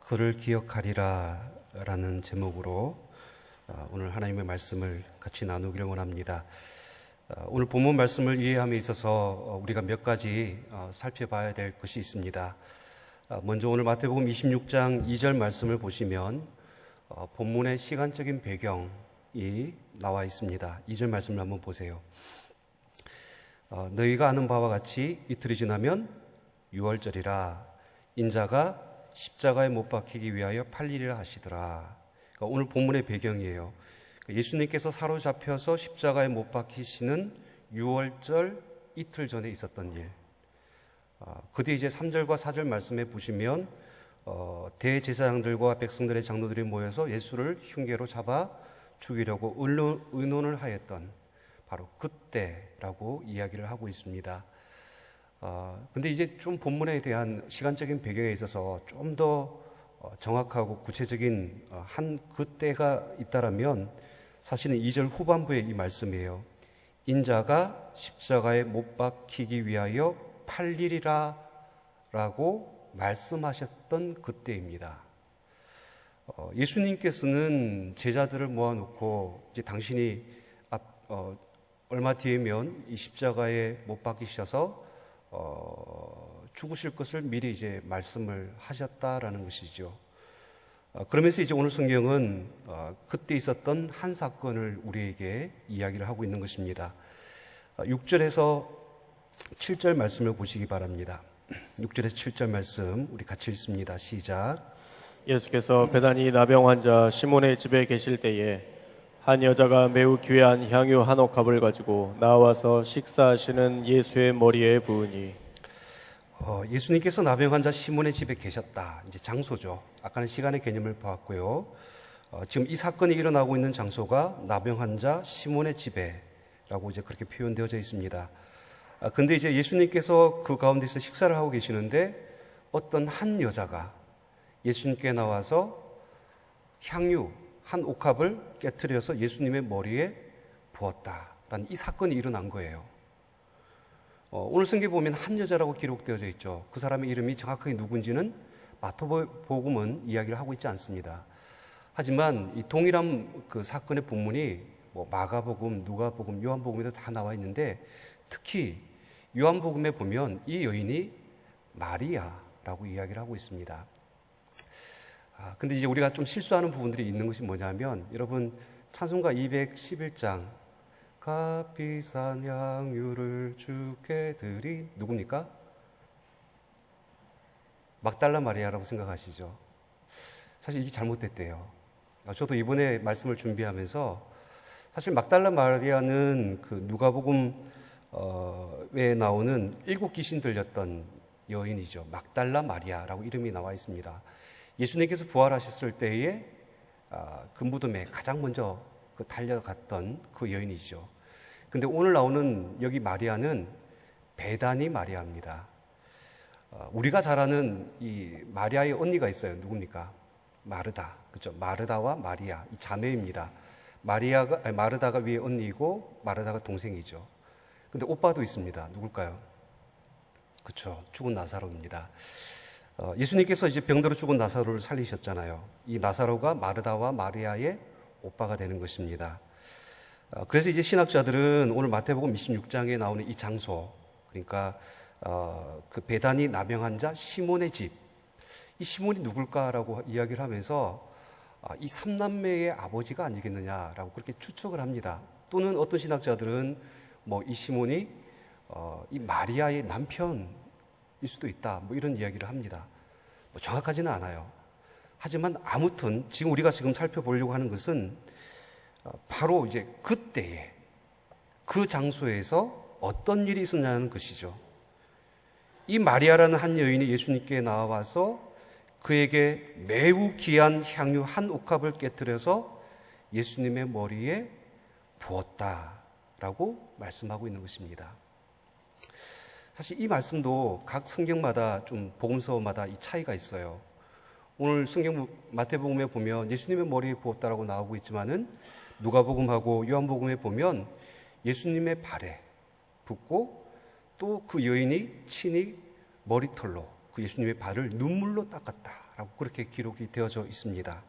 그를 기억하리라 라는 제목으로 오늘 하나님의 말씀을 같이 나누기를 원합니다. 오늘 본문 말씀을 이해함에 있어서 우리가 몇 가지 살펴봐야 될 것이 있습니다. 먼저 오늘 마태복음 26장 2절 말씀을 보시면 본문의 시간적인 배경이 나와 있습니다. 2절 말씀을 한번 보세요. 너희가 아는 바와 같이 이틀이 지나면 유월절이라 인자가 십자가에 못 박히기 위하여 팔리리라 하시더라. 그러니까 오늘 본문의 배경이에요. 예수님께서 사로잡혀서 십자가에 못 박히시는 유월절 이틀 전에 있었던 일. 그 뒤에 이제 3절과 4절 말씀에 보시면 대제사장들과 백성들의 장로들이 모여서 예수를 흉계로 잡아 죽이려고 의논을 하였던 바로 그때라고 이야기를 하고 있습니다. 근데 이제 좀 본문에 대한 시간적인 배경에 있어서 좀 더 정확하고 구체적인 한 그때가 있다라면 사실은 2절 후반부의 이 말씀이에요. 인자가 십자가에 못 박히기 위하여 팔리리라 라고 말씀하셨던 그때입니다. 예수님께서는 제자들을 모아놓고 이제 당신이 얼마 뒤에면 이 십자가에 못 박히셔서 죽으실 것을 미리 이제 말씀을 하셨다라는 것이죠. 그러면서 이제 오늘 성경은 그때 있었던 한 사건을 우리에게 이야기를 하고 있는 것입니다. 6절에서 7절 말씀을 보시기 바랍니다. 6절에서 7절 말씀 우리 같이 읽습니다. 시작. 예수께서 베다니 나병 환자 시몬의 집에 계실 때에 한 여자가 매우 귀한 향유 한 옥합을 가지고 나와서 식사하시는 예수의 머리에 부으니 예수님께서 나병 환자 시몬의 집에 계셨다. 이제 장소죠. 아까는 시간의 개념을 보았고요. 지금 이 사건이 일어나고 있는 장소가 나병 환자 시몬의 집에라고 이제 그렇게 표현되어져 있습니다. 근데 이제 예수님께서 그 가운데서 식사를 하고 계시는데 어떤 한 여자가 예수님께 나와서 향유 한 옥합을 깨트려서 예수님의 머리에 부었다라는 이 사건이 일어난 거예요. 오늘 성경에 보면 한 여자라고 기록되어져 있죠. 그 사람의 이름이 정확하게 누군지는 마태복음은 이야기를 하고 있지 않습니다. 하지만 이 동일한 그 사건의 본문이 마가복음, 누가복음, 요한복음에도 다 나와 있는데 특히 요한복음에 보면 이 여인이 마리아라고 이야기를 하고 있습니다. 근데 이제 우리가 좀 실수하는 부분들이 있는 것이 뭐냐면 여러분 찬송가 211장 값비싼 향유를 주께 드린 누굽니까? 막달라 마리아라고 생각하시죠? 사실 이게 잘못됐대요. 저도 이번에 말씀을 준비하면서 사실 막달라 마리아는 그 누가복음에 나오는 7 귀신 들렸던 여인이죠. 막달라 마리아라고 이름이 나와 있습니다. 예수님께서 부활하셨을 때에 그 무덤에 가장 먼저 달려갔던 그 여인이죠. 근데 오늘 나오는 여기 마리아는 베다니 마리아입니다. 우리가 잘 아는 이 마리아의 언니가 있어요. 누굽니까? 마르다. 그렇죠? 마르다와 마리아, 이 자매입니다. 마르다가 위에 언니이고 마르다가 동생이죠. 근데 오빠도 있습니다. 누굴까요? 그렇죠? 죽은 나사로입니다. 예수님께서 이제 병들어 죽은 나사로를 살리셨잖아요. 이 나사로가 마르다와 마리아의 오빠가 되는 것입니다. 그래서 이제 신학자들은 오늘 마태복음 26장에 나오는 이 장소, 그러니까 그 베다니 나병 환자 시몬의 집, 이 시몬이 누굴까라고 이야기를 하면서 이 3남매의 아버지가 아니겠느냐라고 그렇게 추측을 합니다. 또는 어떤 신학자들은 이 시몬이 이 마리아의 남편일 수도 있다, 이런 이야기를 합니다. 정확하지는 않아요. 하지만 아무튼 지금 우리가 살펴보려고 하는 것은 바로 이제 그때에 그 장소에서 어떤 일이 있었냐는 것이죠. 이 마리아라는 한 여인이 예수님께 나와서 그에게 매우 귀한 향유 한 옥합을 깨트려서 예수님의 머리에 부었다라고 말씀하고 있는 것입니다. 사실 이 말씀도 각 성경마다 좀 복음서마다 이 차이가 있어요. 오늘 성경 마태복음에 보면 예수님의 머리에 부었다라고 나오고 있지만은 누가복음하고 요한복음에 보면 예수님의 발에 붓고 또 그 여인이 친히 머리털로 그 예수님의 발을 눈물로 닦았다 라고 그렇게 기록이 되어져 있습니다.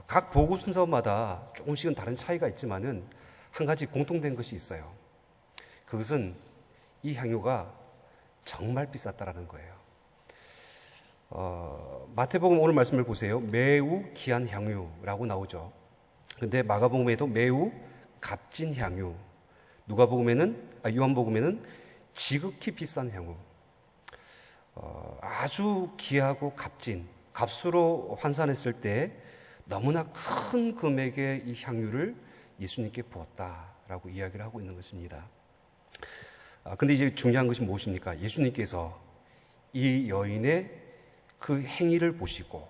각 복음 순서마다 조금씩은 다른 차이가 있지만은 한 가지 공통된 것이 있어요. 그것은 이 향유가 정말 비쌌다라는 거예요. 마태복음 오늘 말씀을 보세요. 매우 귀한 향유라고 나오죠. 근데 마가복음에도 매우 값진 향유, 요한복음에는 지극히 비싼 향유, 아주 귀하고 값진, 값으로 환산했을 때 너무나 큰 금액의 이 향유를 예수님께 부었다라고 이야기를 하고 있는 것입니다. 근데 이제 중요한 것이 무엇입니까? 예수님께서 이 여인의 그 행위를 보시고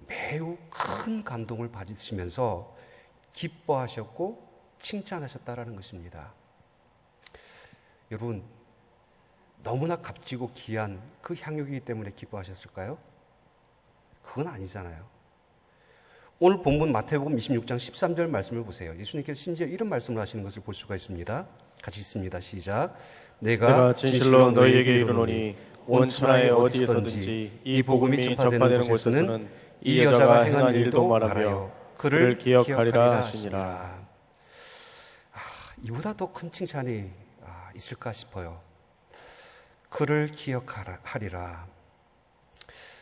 매우 큰 감동을 받으시면서 기뻐하셨고 칭찬하셨다라는 것입니다. 여러분, 너무나 값지고 귀한 그 향유이기 때문에 기뻐하셨을까요? 그건 아니잖아요. 오늘 본문 마태복음 26장 13절 말씀을 보세요. 예수님께서 심지어 이런 말씀을 하시는 것을 볼 수가 있습니다. 같이 읽습니다. 시작. 내가 진실로 너희에게 이르노니 온 천하에 어디에서든지 이 복음이 전파되는 곳에서는 이 여자가 행한 일도 말하며 그를 기억하리라 하시니라. 이보다 더 큰 칭찬이 있을까 싶어요. 그를 기억하리라.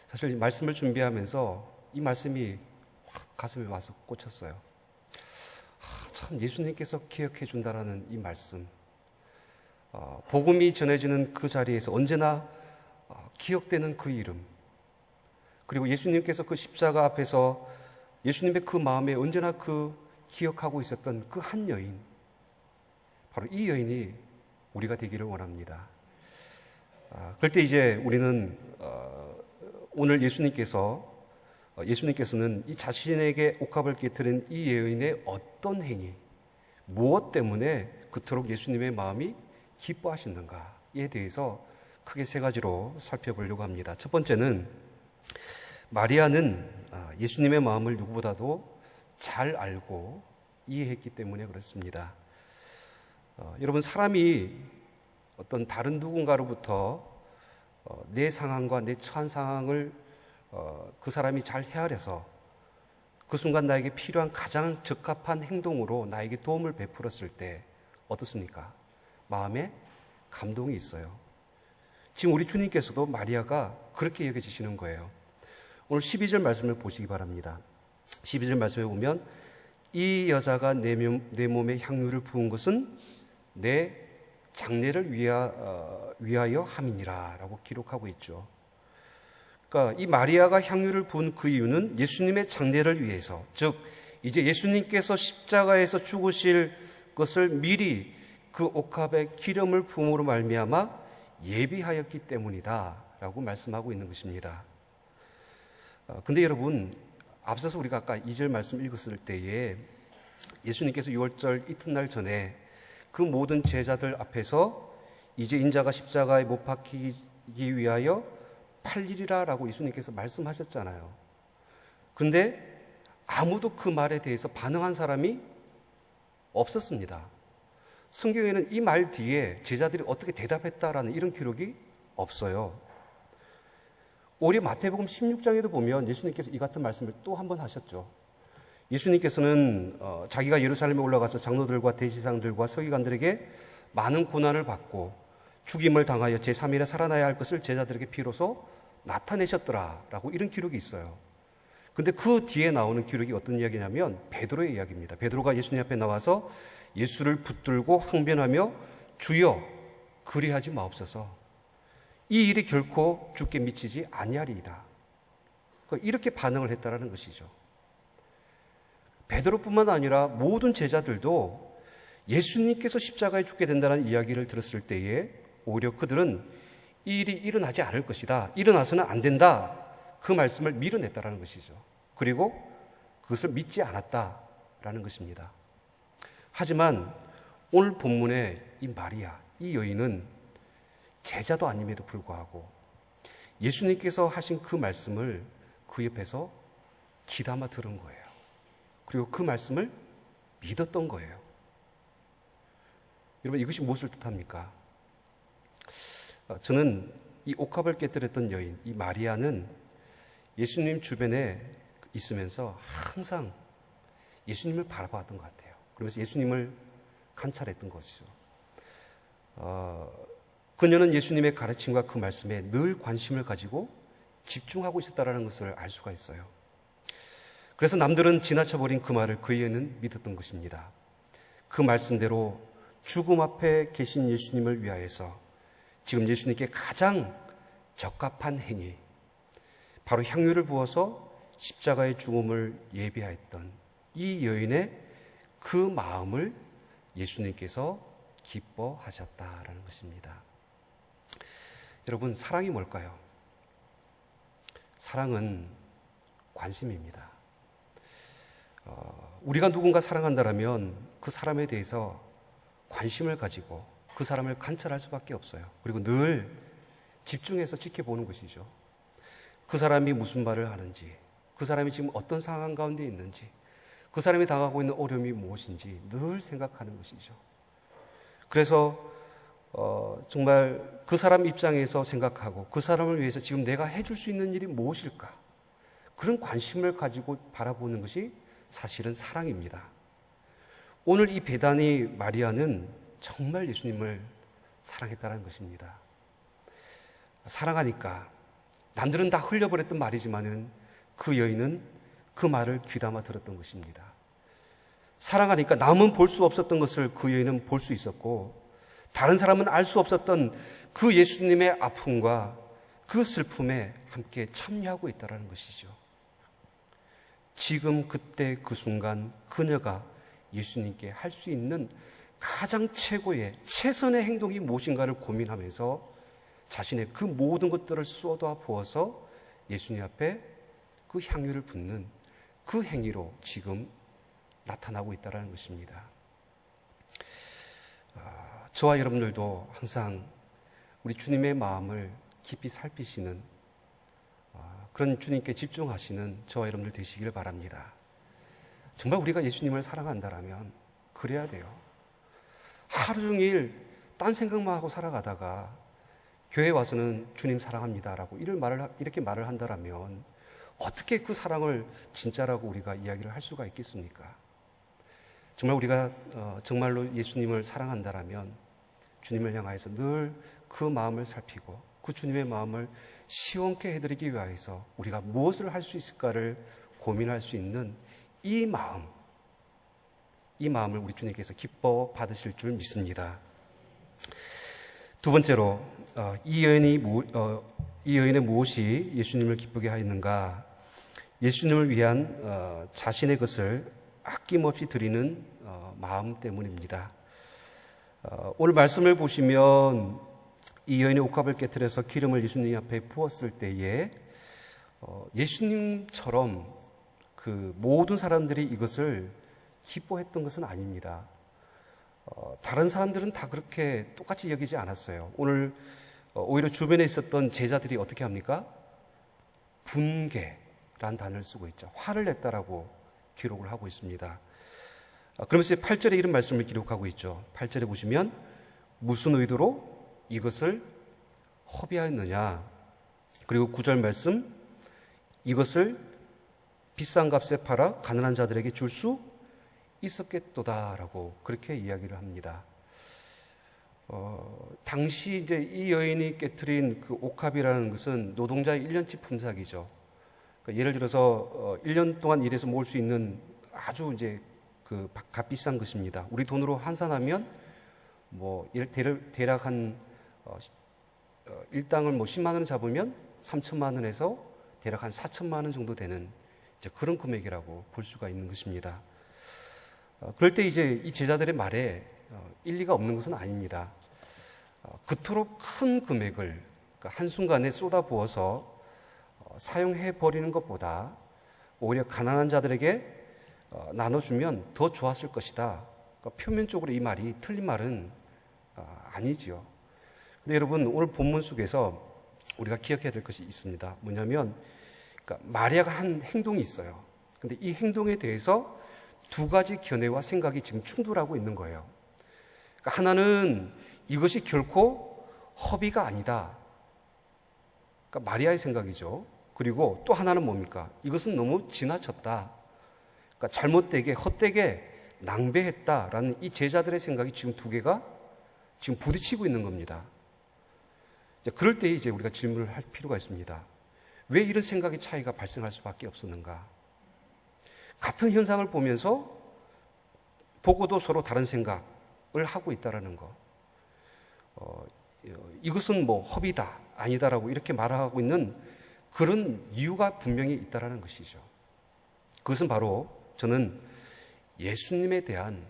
사실 이 말씀을 준비하면서 이 말씀이 확 가슴에 와서 꽂혔어요. 참 예수님께서 기억해 준다라는 이 말씀, 복음이 전해지는 그 자리에서 언제나 기억되는 그 이름, 그리고 예수님께서 그 십자가 앞에서 예수님의 그 마음에 언제나 그 기억하고 있었던 그 한 여인, 바로 이 여인이 우리가 되기를 원합니다. 그럴 때 이제 우리는 오늘 예수님께서는 이 자신에게 옥합을 깨뜨린 이 여인의 어떤 행위, 무엇 때문에 그토록 예수님의 마음이 기뻐하시는가에 대해서 크게 세 가지로 살펴보려고 합니다. 첫 번째는 마리아는 예수님의 마음을 누구보다도 잘 알고 이해했기 때문에 그렇습니다. 여러분, 사람이 어떤 다른 누군가로부터 내 상황과 내 처한 상황을 그 사람이 잘 헤아려서 그 순간 나에게 필요한 가장 적합한 행동으로 나에게 도움을 베풀었을 때 어떻습니까? 마음에 감동이 있어요. 지금 우리 주님께서도 마리아가 그렇게 여겨지시는 거예요. 오늘 12절 말씀을 보시기 바랍니다. 12절 말씀에 보면 이 여자가 내 몸에 향유를 부은 것은 내 장례를 위하여 함이니라 라고 기록하고 있죠. 그러니까 이 마리아가 향유를 부은 그 이유는 예수님의 장례를 위해서, 즉 이제 예수님께서 십자가에서 죽으실 것을 미리 그 옥합에 기름을 부음으로 말미암아 예비하였기 때문이다 라고 말씀하고 있는 것입니다. 근데 여러분, 앞서서 우리가 아까 2절 말씀 읽었을 때에 예수님께서 6월절 이튿날 전에 그 모든 제자들 앞에서 이제 인자가 십자가에 못 박히기 위하여 팔리리라 라고 예수님께서 말씀하셨잖아요. 그런데 아무도 그 말에 대해서 반응한 사람이 없었습니다. 성경에는 이 말 뒤에 제자들이 어떻게 대답했다라는 이런 기록이 없어요. 오히려 마태복음 16장에도 보면 예수님께서 이 같은 말씀을 또 한 번 하셨죠. 예수님께서는 자기가 예루살렘에 올라가서 장로들과 대지상들과 서기관들에게 많은 고난을 받고 죽임을 당하여 제3일에 살아나야 할 것을 제자들에게 비로소 나타내셨더라라고 이런 기록이 있어요. 근데 그 뒤에 나오는 기록이 어떤 이야기냐면 베드로의 이야기입니다. 베드로가 예수님 앞에 나와서 예수를 붙들고 항변하며 주여 그리하지 마옵소서, 이 일이 결코 주께 미치지 아니하리이다, 이렇게 반응을 했다라는 것이죠. 베드로뿐만 아니라 모든 제자들도 예수님께서 십자가에 죽게 된다는 이야기를 들었을 때에 오히려 그들은 이 일이 일어나지 않을 것이다, 일어나서는 안 된다, 그 말씀을 밀어냈다라는 것이죠. 그리고 그것을 믿지 않았다라는 것입니다. 하지만 오늘 본문의 이 마리아, 이 여인은 제자도 아님에도 불구하고 예수님께서 하신 그 말씀을 그 옆에서 귀담아 들은 거예요. 그리고 그 말씀을 믿었던 거예요. 여러분, 이것이 무엇을 뜻합니까? 저는 이 옥합을 깨뜨렸던 여인, 이 마리아는 예수님 주변에 있으면서 항상 예수님을 바라봤던 것 같아요. 그러면서 예수님을 관찰했던 것이죠. 그녀는 예수님의 가르침과 그 말씀에 늘 관심을 가지고 집중하고 있었다는 것을 알 수가 있어요. 그래서 남들은 지나쳐버린 그 말을 그에는 믿었던 것입니다. 그 말씀대로 죽음 앞에 계신 예수님을 위하여서 지금 예수님께 가장 적합한 행위, 바로 향유를 부어서 십자가의 죽음을 예비하였던 이 여인의 그 마음을 예수님께서 기뻐하셨다라는 것입니다. 여러분, 사랑이 뭘까요? 사랑은 관심입니다. 우리가 누군가 사랑한다면 그 사람에 대해서 관심을 가지고 그 사람을 관찰할 수밖에 없어요. 그리고 늘 집중해서 지켜보는 것이죠. 그 사람이 무슨 말을 하는지, 그 사람이 지금 어떤 상황 가운데 있는지, 그 사람이 당하고 있는 어려움이 무엇인지 늘 생각하는 것이죠. 그래서 정말 그 사람 입장에서 생각하고 그 사람을 위해서 지금 내가 해줄 수 있는 일이 무엇일까? 그런 관심을 가지고 바라보는 것이 사실은 사랑입니다. 오늘 이 베다니 마리아는 정말 예수님을 사랑했다는 것입니다. 사랑하니까 남들은 다 흘려버렸던 말이지만은 그 여인은 그 말을 귀담아 들었던 것입니다. 사랑하니까 남은 볼 수 없었던 것을 그 여인은 볼 수 있었고, 다른 사람은 알 수 없었던 그 예수님의 아픔과 그 슬픔에 함께 참여하고 있다는 것이죠. 지금 그때 그 순간 그녀가 예수님께 할 수 있는 가장 최고의 최선의 행동이 무엇인가를 고민하면서 자신의 그 모든 것들을 쏟아 부어서 예수님 앞에 그 향유를 붓는 그 행위로 지금 나타나고 있다는 것입니다. 저와 여러분들도 항상 우리 주님의 마음을 깊이 살피시는 그런 주님께 집중하시는 저와 여러분들 되시길 바랍니다. 정말 우리가 예수님을 사랑한다면 그래야 돼요. 하루 종일 딴 생각만 하고 살아가다가 교회 와서는 주님 사랑합니다라고 이렇게 말을 한다면 어떻게 그 사랑을 진짜라고 우리가 이야기를 할 수가 있겠습니까? 정말 우리가 정말로 예수님을 사랑한다면 주님을 향하여서 늘 그 마음을 살피고 그 주님의 마음을 시원케 해드리기 위해서 우리가 무엇을 할 수 있을까를 고민할 수 있는 이 마음을 우리 주님께서 기뻐 받으실 줄 믿습니다. 두 번째로 이 여인의 무엇이 예수님을 기쁘게 하였는가? 예수님을 위한 자신의 것을 아낌없이 드리는 마음 때문입니다. 오늘 말씀을 보시면 이 여인의 옥합을 깨트려서 기름을 예수님 앞에 부었을 때에 예수님처럼 그 모든 사람들이 이것을 기뻐했던 것은 아닙니다. 다른 사람들은 다 그렇게 똑같이 여기지 않았어요. 오늘 오히려 주변에 있었던 제자들이 어떻게 합니까? 분개라는 단어를 쓰고 있죠. 화를 냈다라고 기록을 하고 있습니다. 그러면서 8절에 이런 말씀을 기록하고 있죠. 8절에 보시면 무슨 의도로 이것을 허비하였느냐. 그리고 9절 말씀, 이것을 비싼 값에 팔아 가난한 자들에게 줄 수 있었겠도다라고 그렇게 이야기를 합니다. 당시 이제 이 여인이 깨트린 그 옥합이라는 것은 노동자의 1년치 품삯이죠. 그러니까 예를 들어서 1년 동안 일해서 모을 수 있는 아주 이제 그 값비싼 것입니다. 우리 돈으로 환산하면 뭐 대략 한 일당을 뭐 10만 원을 잡으면 3천만 원에서 대략 한 4천만 원 정도 되는 이제 그런 금액이라고 볼 수가 있는 것입니다. 그럴 때 이제 이 제자들의 말에 일리가 없는 것은 아닙니다. 그토록 큰 금액을 한순간에 쏟아부어서 사용해 버리는 것보다 오히려 가난한 자들에게 나눠주면 더 좋았을 것이다. 그러니까 표면적으로 이 말이 틀린 말은 아니지요. 근데 여러분, 오늘 본문 속에서 우리가 기억해야 될 것이 있습니다. 뭐냐면, 그러니까 마리아가 한 행동이 있어요. 근데 이 행동에 대해서 두 가지 견해와 생각이 지금 충돌하고 있는 거예요. 그러니까 하나는 이것이 결코 허비가 아니다. 그러니까 마리아의 생각이죠. 그리고 또 하나는 뭡니까? 이것은 너무 지나쳤다. 그러니까 잘못되게 헛되게 낭비했다라는 이 제자들의 생각이 지금 두 개가 지금 부딪히고 있는 겁니다. 그럴 때 이제 우리가 질문을 할 필요가 있습니다. 왜 이런 생각의 차이가 발생할 수밖에 없었는가? 같은 현상을 보고도 서로 다른 생각을 하고 있다라는 거. 이것은 뭐 허비다, 아니다라고 이렇게 말하고 있는 그런 이유가 분명히 있다라는 것이죠. 그것은 바로 저는 예수님에 대한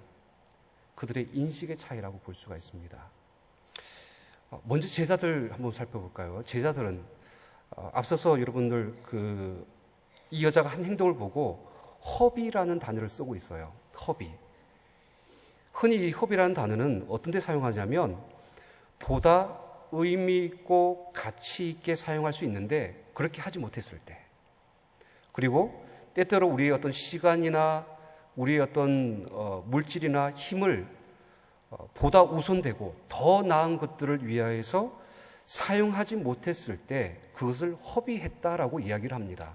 그들의 인식의 차이라고 볼 수가 있습니다. 먼저 제자들 한번 살펴볼까요? 제자들은 앞서서 여러분들 이 여자가 한 행동을 보고 허비라는 단어를 쓰고 있어요. 허비. 흔히 이 허비라는 단어는 어떤 데 사용하냐면 보다 의미 있고 가치 있게 사용할 수 있는데 그렇게 하지 못했을 때, 그리고 때때로 우리의 어떤 시간이나 우리의 어떤 물질이나 힘을 보다 우선되고 더 나은 것들을 위하여서 사용하지 못했을 때 그것을 허비했다라고 이야기를 합니다.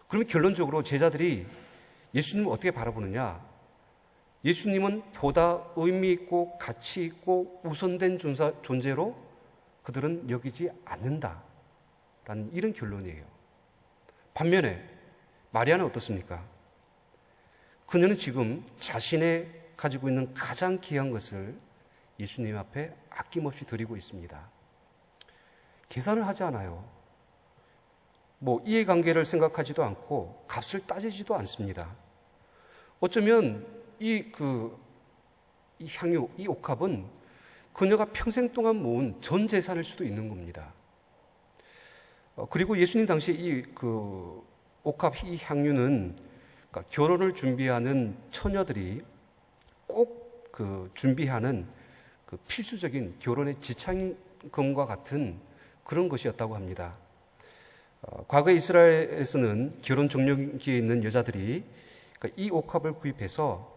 그러면 결론적으로 제자들이 예수님을 어떻게 바라보느냐? 예수님은 보다 의미 있고 가치 있고 우선된 존재로 그들은 여기지 않는다라는 이런 결론이에요. 반면에 마리아는 어떻습니까? 그녀는 지금 자신의 가지고 있는 가장 귀한 것을 예수님 앞에 아낌없이 드리고 있습니다. 계산을 하지 않아요. 이해관계를 생각하지도 않고 값을 따지지도 않습니다. 어쩌면 이 향유, 이 옥합은 그녀가 평생 동안 모은 전 재산일 수도 있는 겁니다. 그리고 예수님 당시에 이 옥합, 이 향유는 그러니까 결혼을 준비하는 처녀들이 꼭 준비하는 필수적인 결혼의 지참금과 같은 그런 것이었다고 합니다. 과거 이스라엘에서는 결혼 종료기에 있는 여자들이 이 옥합을 구입해서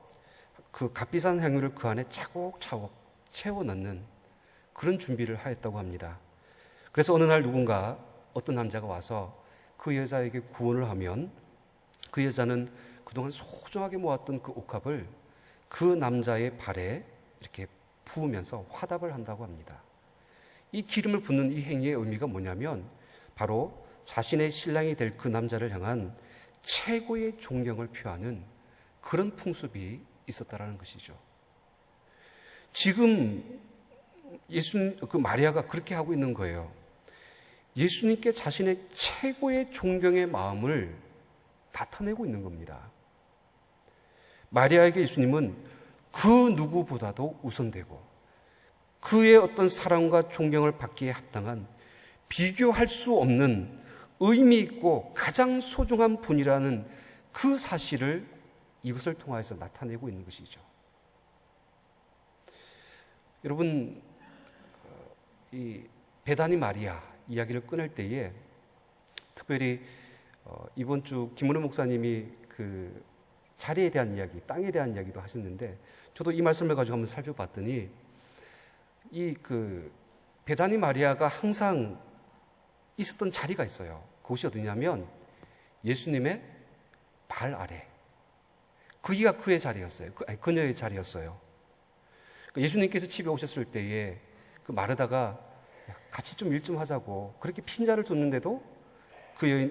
그 값비싼 향유를 그 안에 차곡차곡 채워 넣는 그런 준비를 하였다고 합니다. 그래서 어느 날 누군가 어떤 남자가 와서 그 여자에게 구원을 하면 그 여자는 그동안 소중하게 모았던 그 옥합을 그 남자의 발에 이렇게 부으면서 화답을 한다고 합니다. 이 기름을 붓는 이 행위의 의미가 뭐냐면 바로 자신의 신랑이 될 그 남자를 향한 최고의 존경을 표하는 그런 풍습이 있었다라는 것이죠. 지금 마리아가 그렇게 하고 있는 거예요. 예수님께 자신의 최고의 존경의 마음을 나타내고 있는 겁니다. 마리아에게 예수님은 그 누구보다도 우선되고 그의 어떤 사랑과 존경을 받기에 합당한 비교할 수 없는 의미 있고 가장 소중한 분이라는 그 사실을 이것을 통해서 나타내고 있는 것이죠. 여러분, 이 베다니 마리아 이야기를 꺼낼 때에 특별히 이번 주 김은혜 목사님이 그 자리에 대한 이야기, 땅에 대한 이야기도 하셨는데 저도 이 말씀을 가지고 한번 살펴봤더니 베다니 마리아가 항상 있었던 자리가 있어요. 그곳이 어디냐면 예수님의 발 아래. 거기가 그의 자리였어요. 그녀의 자리였어요. 예수님께서 집에 오셨을 때에 마르다가 같이 좀 일 좀 하자고 그렇게 핀자를 줬는데도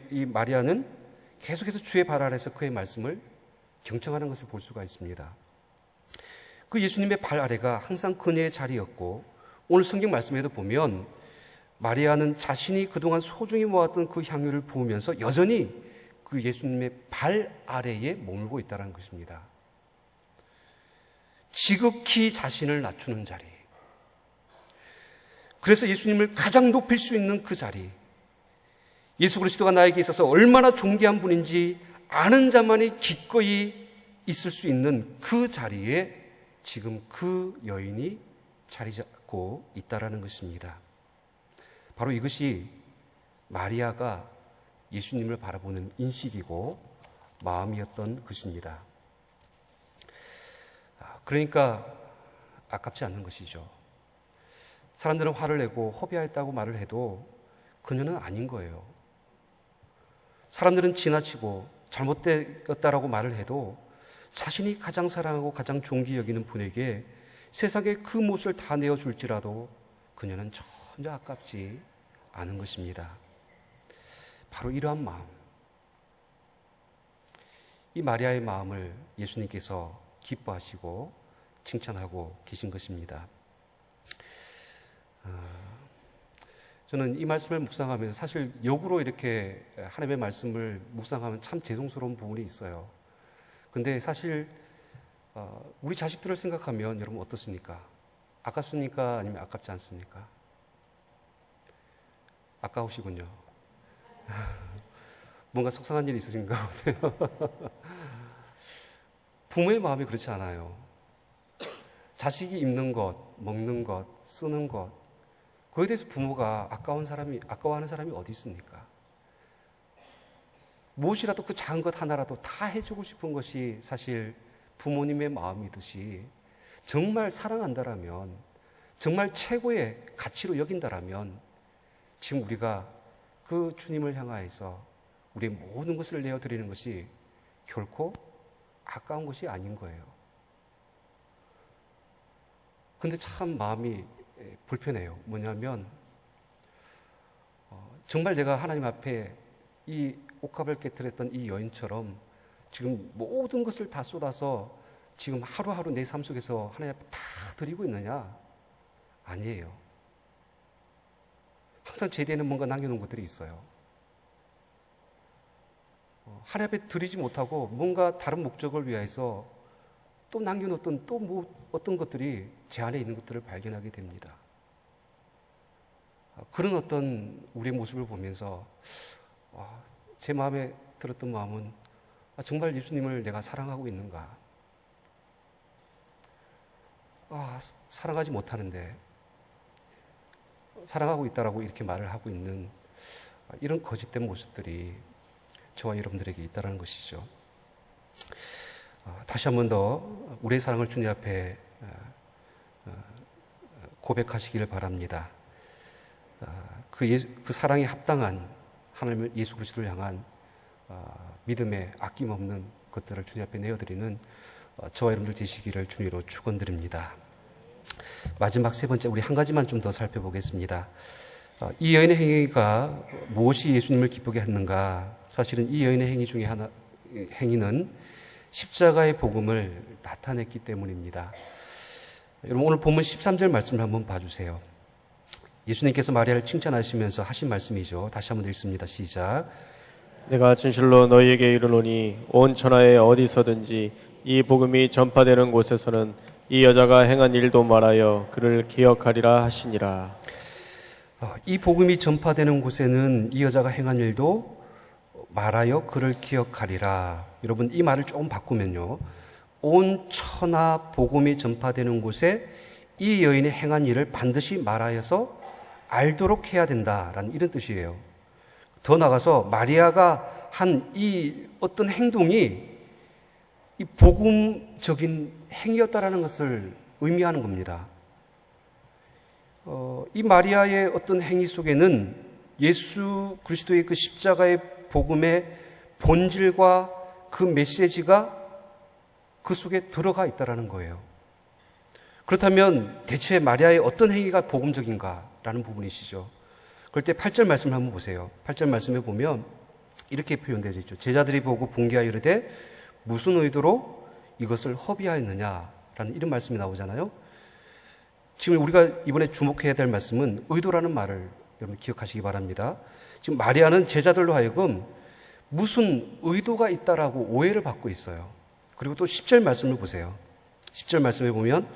이 마리아는 계속해서 주의 발 아래에서 그의 말씀을 경청하는 것을 볼 수가 있습니다. 그 예수님의 발 아래가 항상 그녀의 자리였고 오늘 성경 말씀에도 보면 마리아는 자신이 그동안 소중히 모았던 그 향유를 부으면서 여전히 그 예수님의 발 아래에 머물고 있다는 것입니다. 지극히 자신을 낮추는 자리. 그래서 예수님을 가장 높일 수 있는 그 자리. 예수 그리스도가 나에게 있어서 얼마나 존귀한 분인지 아는 자만이 기꺼이 있을 수 있는 그 자리에 지금 그 여인이 자리 잡고 있다라는 것입니다. 바로 이것이 마리아가 예수님을 바라보는 인식이고 마음이었던 것입니다. 그러니까 아깝지 않는 것이죠. 사람들은 화를 내고 허비하였다고 말을 해도 그녀는 아닌 거예요. 사람들은 지나치고 잘못되었다라고 말을 해도 자신이 가장 사랑하고 가장 존귀 여기는 분에게 세상에 그 무엇을 다 내어줄지라도 그녀는 전혀 아깝지 않은 것입니다. 바로 이러한 마음, 이 마리아의 마음을 예수님께서 기뻐하시고 칭찬하고 계신 것입니다. 저는 이 말씀을 묵상하면서 사실 역으로 이렇게 하나님의 말씀을 묵상하면 참 죄송스러운 부분이 있어요. 근데 사실 우리 자식들을 생각하면 여러분 어떻습니까? 아깝습니까? 아니면 아깝지 않습니까? 아까우시군요. 뭔가 속상한 일이 있으신가 보세요. 부모의 마음이 그렇지 않아요. 자식이 입는 것, 먹는 것, 쓰는 것, 그에 대해서 부모가 아까워하는 사람이 어디 있습니까? 무엇이라도 그 작은 것 하나라도 다 해주고 싶은 것이 사실 부모님의 마음이듯이, 정말 사랑한다라면, 정말 최고의 가치로 여긴다라면 지금 우리가 그 주님을 향하여서 우리의 모든 것을 내어드리는 것이 결코 아까운 것이 아닌 거예요. 근데 참 마음이 불편해요. 뭐냐면 정말 내가 하나님 앞에 이 옥합을 깨뜨렸던 이 여인처럼 지금 모든 것을 다 쏟아서 지금 하루하루 내 삶 속에서 하나님 앞에 다 드리고 있느냐? 아니에요. 항상 제대에는 뭔가 남겨놓은 것들이 있어요. 하나님 앞에 드리지 못하고 뭔가 다른 목적을 위해서 또 남겨놓던 또 어떤 것들이 제 안에 있는 것들을 발견하게 됩니다. 그런 어떤 우리의 모습을 보면서 제 마음에 들었던 마음은 정말 예수님을 내가 사랑하고 있는가? 사랑하지 못하는데 사랑하고 있다라고 이렇게 말을 하고 있는 이런 거짓된 모습들이 저와 여러분들에게 있다는 것이죠. 다시 한 번 더 우리의 사랑을 주님 앞에 고백하시기를 바랍니다. 그 사랑에 합당한 하나님 예수 그리스도를 향한 믿음의 아낌없는 것들을 주님 앞에 내어드리는 저와 여러분들 되시기를 주님으로 축원드립니다. 마지막 세 번째, 우리 한 가지만 좀 더 살펴보겠습니다. 이 여인의 행위가 무엇이 예수님을 기쁘게 했는가? 사실은 이 여인의 행위 중에 행위는 십자가의 복음을 나타냈기 때문입니다. 여러분, 오늘 본문 13절 말씀을 한번 봐주세요. 예수님께서 마리아를 칭찬하시면서 하신 말씀이죠. 다시 한번 읽습니다. 시작. 내가 진실로 너희에게 이르노니 온 천하에 어디서든지 이 복음이 전파되는 곳에서는 이 여자가 행한 일도 말하여 그를 기억하리라 하시니라. 이 복음이 전파되는 곳에는 이 여자가 행한 일도 말하여 그를 기억하리라. 여러분, 이 말을 조금 바꾸면요, 온 천하 복음이 전파되는 곳에 이 여인이 행한 일을 반드시 말하여서 알도록 해야 된다라는 이런 뜻이에요. 더 나아가서 마리아가 한 이 어떤 행동이 이 복음적인 행위였다라는 것을 의미하는 겁니다. 이 마리아의 어떤 행위 속에는 예수 그리스도의 그 십자가의 복음의 본질과 그 메시지가 그 속에 들어가 있다라는 거예요. 그렇다면 대체 마리아의 어떤 행위가 복음적인가라는 부분이시죠. 그럴 때 8절 말씀을 한번 보세요. 8절 말씀에 보면 이렇게 표현되어 있죠. 제자들이 보고 분개하여 이르되 무슨 의도로 이것을 허비하였느냐라는 이런 말씀이 나오잖아요. 지금 우리가 이번에 주목해야 될 말씀은 의도라는 말을 여러분 기억하시기 바랍니다. 지금 마리아는 제자들로 하여금 무슨 의도가 있다라고 오해를 받고 있어요. 그리고 또 10절 말씀을 보세요. 10절 말씀에 보면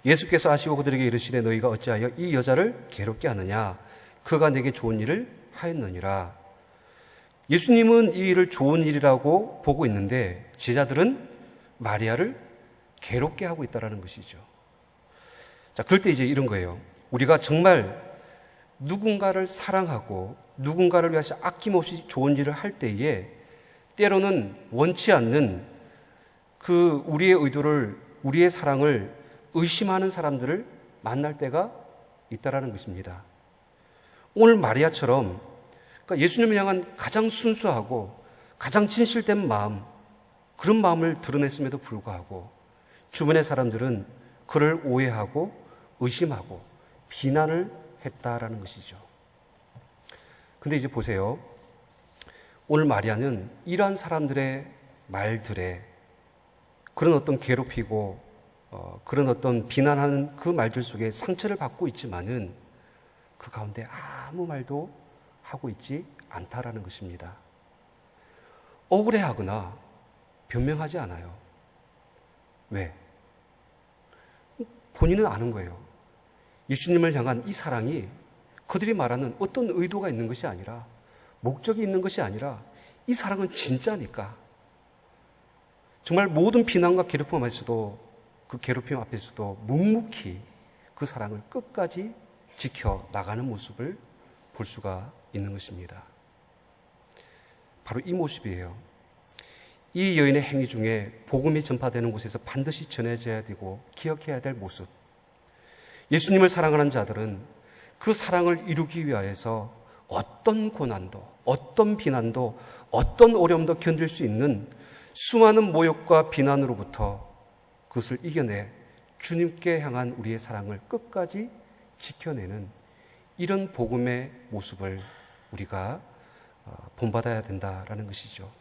예수께서 하시고 그들에게 이르시되 너희가 어찌하여 이 여자를 괴롭게 하느냐? 그가 내게 좋은 일을 하였느니라. 예수님은 이 일을 좋은 일이라고 보고 있는데 제자들은 마리아를 괴롭게 하고 있다는 것이죠. 자, 그럴 때 이제 이런 거예요. 우리가 정말 누군가를 사랑하고 누군가를 위해서 아낌없이 좋은 일을 할 때에 때로는 원치 않는 그 우리의 의도를, 우리의 사랑을 의심하는 사람들을 만날 때가 있다라는 것입니다. 오늘 마리아처럼 그러니까 예수님을 향한 가장 순수하고 가장 진실된 마음, 그런 마음을 드러냈음에도 불구하고 주변의 사람들은 그를 오해하고 의심하고 비난을 했다라는 것이죠. 근데 이제 보세요. 오늘 마리아는 이러한 사람들의 말들에 그런 어떤 괴롭히고 그런 어떤 비난하는 그 말들 속에 상처를 받고 있지만은 그 가운데 아무 말도 하고 있지 않다라는 것입니다. 억울해하거나 변명하지 않아요. 왜? 본인은 아는 거예요. 예수님을 향한 이 사랑이 그들이 말하는 어떤 의도가 있는 것이 아니라, 목적이 있는 것이 아니라 이 사랑은 진짜니까. 정말 모든 비난과 괴롭힘 앞에서도, 그 괴롭힘 앞에서도 묵묵히 그 사랑을 끝까지 지켜나가는 모습을 볼 수가 있는 것입니다. 바로 이 모습이에요. 이 여인의 행위 중에 복음이 전파되는 곳에서 반드시 전해져야 되고 기억해야 될 모습. 예수님을 사랑하는 자들은 그 사랑을 이루기 위하여서 어떤 고난도, 어떤 비난도, 어떤 어려움도 견딜 수 있는 수많은 모욕과 비난으로부터 그것을 이겨내 주님께 향한 우리의 사랑을 끝까지 지켜내는 이런 복음의 모습을 우리가 본받아야 된다라는 것이죠.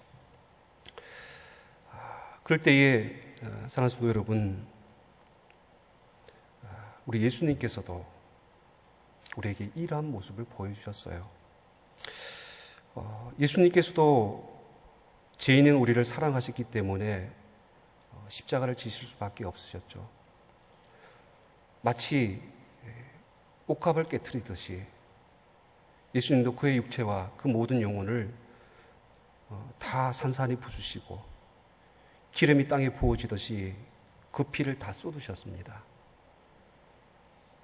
그럴 때에 사랑하는 성도 여러분, 우리 예수님께서도 우리에게 이러한 모습을 보여주셨어요. 예수님께서도 죄인인 우리를 사랑하셨기 때문에 십자가를 지실 수밖에 없으셨죠. 마치 옥합을 깨트리듯이 예수님도 그의 육체와 그 모든 영혼을 다 산산히 부수시고 기름이 땅에 부어지듯이 그 피를 다 쏟으셨습니다.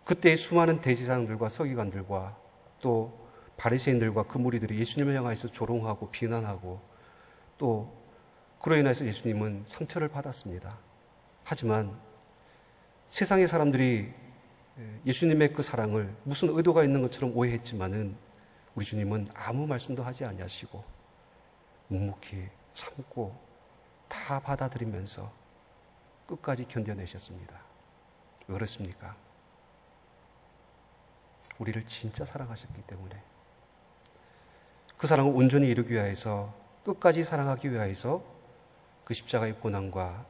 그때 수많은 대제사장들과 서기관들과 또 바리새인들과 그 무리들이 예수님을 향해서 조롱하고 비난하고 또 그로 인해서 예수님은 상처를 받았습니다. 하지만 세상의 사람들이 예수님의 그 사랑을 무슨 의도가 있는 것처럼 오해했지만은 우리 주님은 아무 말씀도 하지 아니하시고 묵묵히 참고 다 받아들이면서 끝까지 견뎌내셨습니다. 왜 그렇습니까? 우리를 진짜 사랑하셨기 때문에, 그 사랑을 온전히 이루기 위해서, 끝까지 사랑하기 위해서 그 십자가의 고난과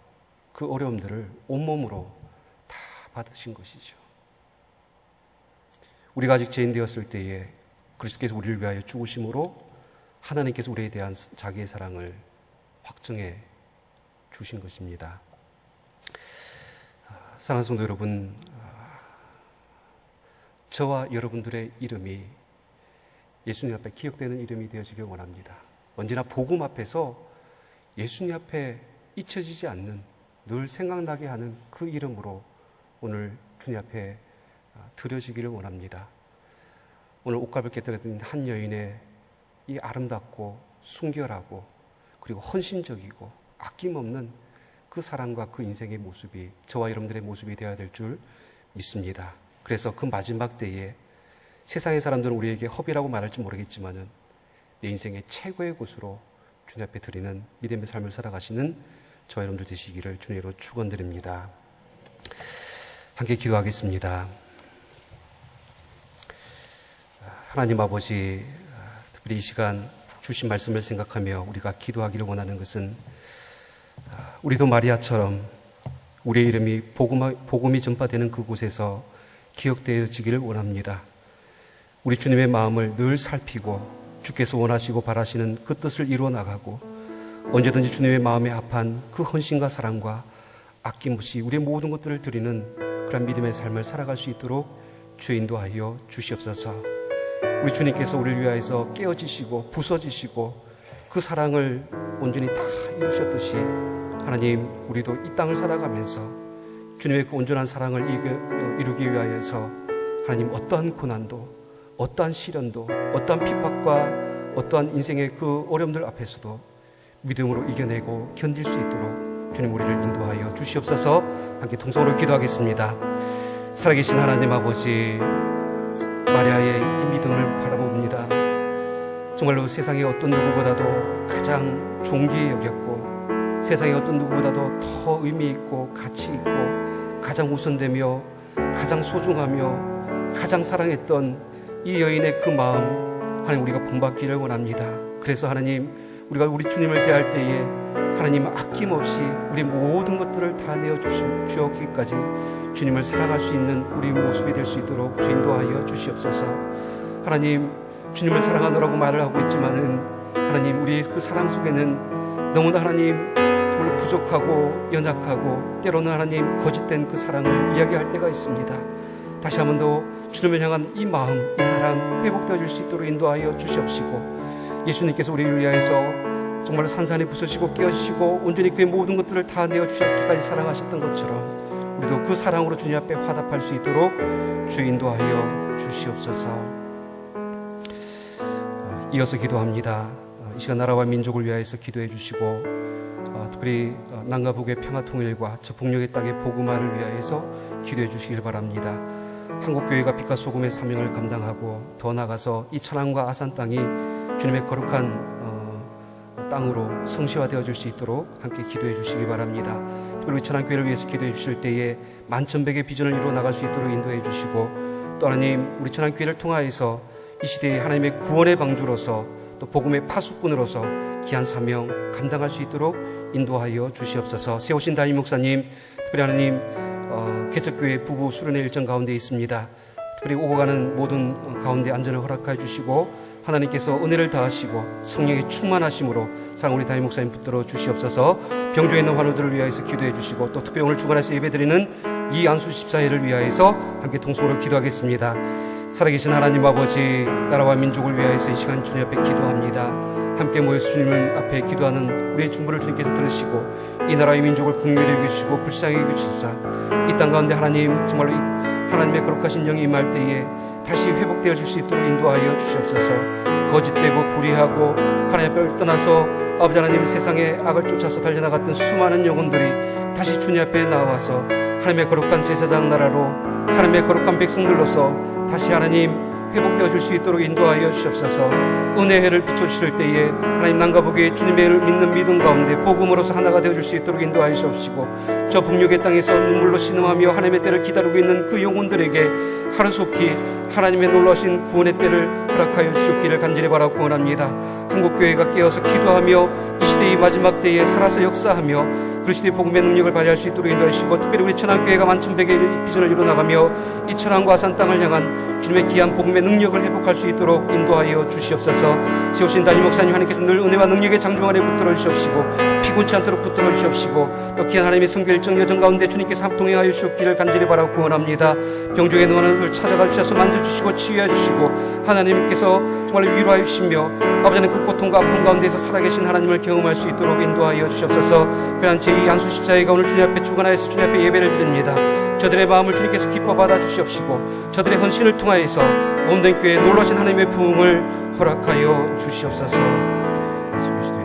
그 어려움들을 온몸으로 다 받으신 것이죠. 우리가 아직 죄인 되었을 때에 그리스도께서 우리를 위하여 죽으심으로 하나님께서 우리에 대한 자기의 사랑을 확증해 주신 것입니다. 사랑하는 성도 여러분, 저와 여러분들의 이름이 예수님 앞에 기억되는 이름이 되어지길 원합니다. 언제나 복음 앞에서 예수님 앞에 잊혀지지 않는, 늘 생각나게 하는 그 이름으로 오늘 주님 앞에 드려지기를 원합니다. 오늘 옷값을 깨뜨렸던 한 여인의 이 아름답고 순결하고 그리고 헌신적이고 아낌없는 그 사랑과 그 인생의 모습이 저와 여러분들의 모습이 되어야 될 줄 믿습니다. 그래서 그 마지막 때에 세상의 사람들은 우리에게 허비라고 말할지 모르겠지만은 내 인생의 최고의 곳으로 주님 앞에 드리는 믿음의 삶을 살아가시는 저와 여러분들 되시기를 주님으로 축원드립니다. 함께 기도하겠습니다. 하나님 아버지, 특별히 이 시간 주신 말씀을 생각하며 우리가 기도하기를 원하는 것은 우리도 마리아처럼 우리의 이름이 복음이 전파되는 그곳에서 기억되어지기를 원합니다. 우리 주님의 마음을 늘 살피고 주께서 원하시고 바라시는 그 뜻을 이루어 나가고 언제든지 주님의 마음에 합한 그 헌신과 사랑과 아낌없이 우리의 모든 것들을 드리는 그런 믿음의 삶을 살아갈 수 있도록 주여 인도하여 주시옵소서. 우리 주님께서 우리를 위하여서 깨어지시고 부서지시고 그 사랑을 온전히 다 이루셨듯이 하나님, 우리도 이 땅을 살아가면서 주님의 그 온전한 사랑을 이루기 위하여서 하나님, 어떠한 고난도, 어떠한 시련도, 어떠한 핍박과 어떠한 인생의 그 어려움들 앞에서도 믿음으로 이겨내고 견딜 수 있도록 주님 우리를 인도하여 주시옵소서. 함께 통성으로 기도하겠습니다. 살아계신 하나님 아버지, 마리아의 이 믿음을 바라봅니다. 정말로 세상의 어떤 누구보다도 가장 존귀히 여겼고 세상의 어떤 누구보다도 더 의미 있고 가치 있고 가장 우선되며 가장 소중하며 가장 사랑했던 이 여인의 그 마음, 하나님 우리가 본받기를 원합니다. 그래서 하나님, 우리가 우리 주님을 대할 때에 하나님 아낌없이 우리 모든 것들을 다 내어주었기까지 주님을 사랑할 수 있는 우리 모습이 될 수 있도록 주 인도하여 주시옵소서. 하나님, 주님을 사랑하노라고 말을 하고 있지만은 하나님, 우리의 그 사랑 속에는 너무나 하나님 정말 부족하고 연약하고 때로는 하나님 거짓된 그 사랑을 이야기할 때가 있습니다. 다시 한 번 더 주님을 향한 이 마음, 이 사랑 회복되어 줄 수 있도록 인도하여 주시옵시고, 예수님께서 우리를 위하여서 정말 산산이 부서지고 깨어지시고 온전히 그의 모든 것들을 다 내어주셨기까지 사랑하셨던 것처럼 우리도 그 사랑으로 주님 앞에 화답할 수 있도록 주 인도하여 주시옵소서. 이어서 기도합니다. 이 시간 나라와 민족을 위하여서 기도해 주시고, 특별히 남과 북의 평화 통일과 저 북녘의 땅의 복음화를 위하여서 기도해 주시길 바랍니다. 한국교회가 빛과 소금의 사명을 감당하고 더 나아가서 이 천안과 아산 땅이 주님의 거룩한 땅으로 성시화되어 줄 수 있도록 함께 기도해 주시기 바랍니다. 특별히 천안교회를 위해서 기도해 주실 때에 만천백의 비전을 이루어 나갈 수 있도록 인도해 주시고, 또 하나님 우리 천안교회를 통하여서 이 시대에 하나님의 구원의 방주로서 또 복음의 파수꾼으로서 귀한 사명 감당할 수 있도록 인도하여 주시옵소서. 세우신 담임 목사님, 특별히 하나님 개척교회 부부 수련회 일정 가운데 있습니다. 특별히 오고 가는 모든 가운데 안전을 허락하여 주시고 하나님께서 은혜를 다하시고 성령의 충만하심으로 사랑 우리 담임 목사님 붙들어 주시옵소서. 병조에 있는 환우들을 위하여서 기도해 주시고, 또 특별히 오늘 주간에서 예배드리는 이 안수 14일을 위하여서 함께 통성으로 기도하겠습니다. 살아계신 하나님 아버지, 나라와 민족을 위하여서 이 시간 주님 앞에 기도합니다. 함께 모여서 주님 앞에 기도하는 우리의 중보를 주님께서 들으시고 이 나라의 민족을 긍휼히 여기시고 불쌍히 여기시사 이 땅 가운데 하나님 정말로 하나님의 거룩하신 영이 임할 때에 다시 회복되어 줄 수 있도록 인도하여 주시옵소서. 거짓되고 불의하고 하나님 앞을 떠나서 아버지 하나님 세상의 악을 쫓아서 달려나갔던 수많은 영혼들이 다시 주님 앞에 나와서 하나님의 거룩한 제사장 나라로 하나님의 거룩한 백성들로서 다시 하나님 회복되어 줄 수 있도록 인도하여 주시옵소서. 은혜의 해를 비춰주실 때에 하나님 남과 북의 주님의 믿는 믿음 가운데 복음으로서 하나가 되어 줄 수 있도록 인도하여 주옵시고, 저 북녘의 땅에서 눈물로 신음하며 하나님의 때를 기다리고 있는 그 영혼들에게 하루속히 하나님의 놀라신 구원의 때를 허락하여 주셨기를 간절히 바라고 원합니다. 한국교회가 깨어서 기도하며 이 시대의 마지막 때에 살아서 역사하며 그리스도의 복음의 능력을 발휘할 수 있도록 인도하시고, 특별히 우리 천안교회가 만천백의 비전을 이루어나가며 이 천안과 아산 땅을 향한 주님의 귀한 복음의 능력을 회복할 수 있도록 인도하여 주시옵소서. 세우신 담임 목사님 하나님께서 늘 은혜와 능력의 장중 안에 붙들어 주시옵시고 피곤치 않도록 붙들어 주시옵시고, 또 귀한 하나님의 선교 일정 여정 가운데 주님께서 합동하여 주셨기를 간절히 바라고 원합니다. 병족에 누워는 걸 찾아가 주셔서 만져주시고 치유해 주시고 하나님께서 정말 위로하여 주시며 아버지는 그 고통과 아픔 가운데서 살아계신 하나님을 경험할 수 있도록 인도하여 주시옵소서. 그런 제2 안수 14회가 오늘 주님 앞에 주관하여서 주님 앞에 예배를 드립니다. 저들의 마음을 주님께서 기뻐 받아 주시옵시고 저들의 헌신을 통하여서 온전 교회에 놀라신 하나님의 부흥을 허락하여 주시옵소서. 예수 그리스도